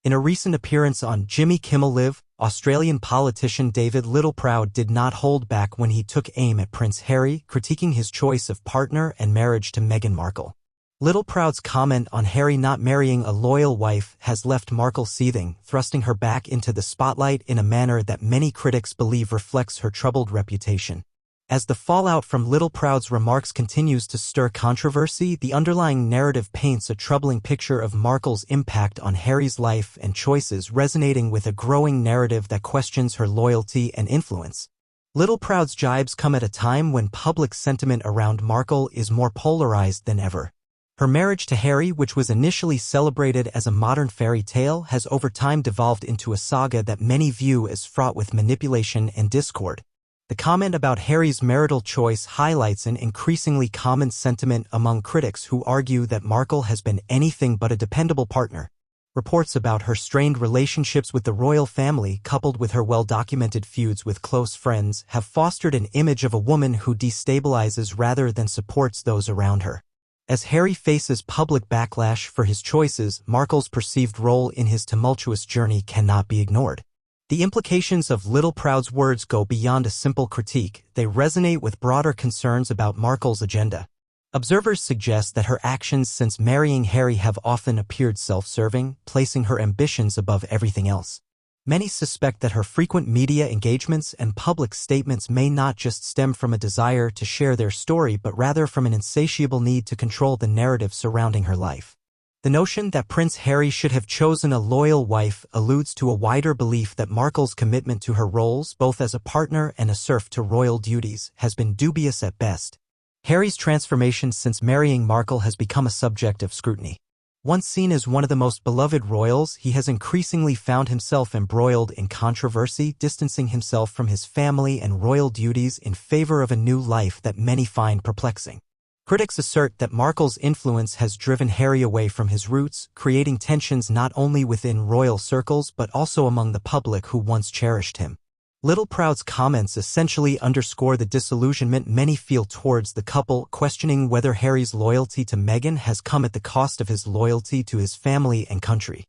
In a recent appearance on Jimmy Kimmel Live, Australian politician David Littleproud did not hold back when he took aim at Prince Harry, critiquing his choice of partner and marriage to Meghan Markle. Littleproud's comment on Harry not marrying a loyal wife has left Markle seething, thrusting her back into the spotlight in a manner that many critics believe reflects her troubled reputation. As the fallout from Littleproud's remarks continues to stir controversy, the underlying narrative paints a troubling picture of Markle's impact on Harry's life and choices, resonating with a growing narrative that questions her loyalty and influence. Littleproud's jibes come at a time when public sentiment around Markle is more polarized than ever. Her marriage to Harry, which was initially celebrated as a modern fairy tale, has over time devolved into a saga that many view as fraught with manipulation and discord. The comment about Harry's marital choice highlights an increasingly common sentiment among critics who argue that Markle has been anything but a dependable partner. Reports about her strained relationships with the royal family, coupled with her well-documented feuds with close friends, have fostered an image of a woman who destabilizes rather than supports those around her. As Harry faces public backlash for his choices, Markle's perceived role in his tumultuous journey cannot be ignored. The implications of Littleproud's words go beyond a simple critique. They resonate with broader concerns about Markle's agenda. Observers suggest that her actions since marrying Harry have often appeared self-serving, placing her ambitions above everything else. Many suspect that her frequent media engagements and public statements may not just stem from a desire to share their story but rather from an insatiable need to control the narrative surrounding her life. The notion that Prince Harry should have chosen a loyal wife alludes to a wider belief that Markle's commitment to her roles, both as a partner and a serf to royal duties, has been dubious at best. Harry's transformation since marrying Markle has become a subject of scrutiny. Once seen as one of the most beloved royals, he has increasingly found himself embroiled in controversy, distancing himself from his family and royal duties in favor of a new life that many find perplexing. Critics assert that Markle's influence has driven Harry away from his roots, creating tensions not only within royal circles but also among the public who once cherished him. Littleproud's comments essentially underscore the disillusionment many feel towards the couple, questioning whether Harry's loyalty to Meghan has come at the cost of his loyalty to his family and country.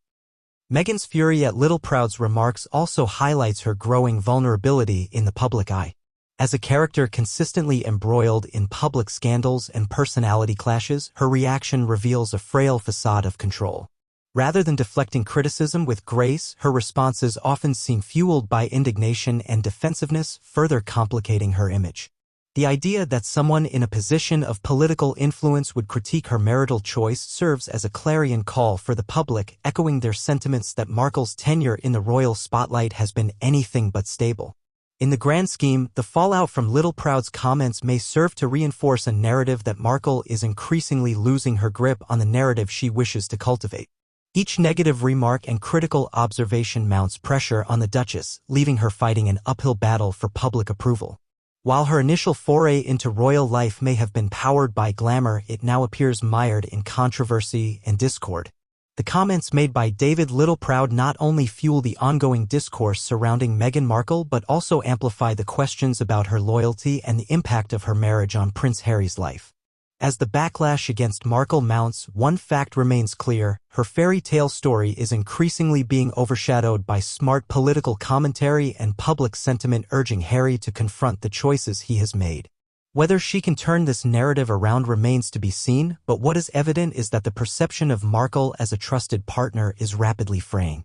Meghan's fury at Littleproud's remarks also highlights her growing vulnerability in the public eye. As a character consistently embroiled in public scandals and personality clashes, her reaction reveals a frail facade of control. Rather than deflecting criticism with grace, her responses often seem fueled by indignation and defensiveness, further complicating her image. The idea that someone in a position of political influence would critique her marital choice serves as a clarion call for the public, echoing their sentiments that Markle's tenure in the royal spotlight has been anything but stable. In the grand scheme, the fallout from Littleproud's comments may serve to reinforce a narrative that Markle is increasingly losing her grip on the narrative she wishes to cultivate. Each negative remark and critical observation mounts pressure on the Duchess, leaving her fighting an uphill battle for public approval. While her initial foray into royal life may have been powered by glamour, it now appears mired in controversy and discord. The comments made by David Littleproud not only fuel the ongoing discourse surrounding Meghan Markle but also amplify the questions about her loyalty and the impact of her marriage on Prince Harry's life. As the backlash against Markle mounts, one fact remains clear: her fairy tale story is increasingly being overshadowed by smart political commentary and public sentiment urging Harry to confront the choices he has made. Whether she can turn this narrative around remains to be seen, but what is evident is that the perception of Markle as a trusted partner is rapidly fraying.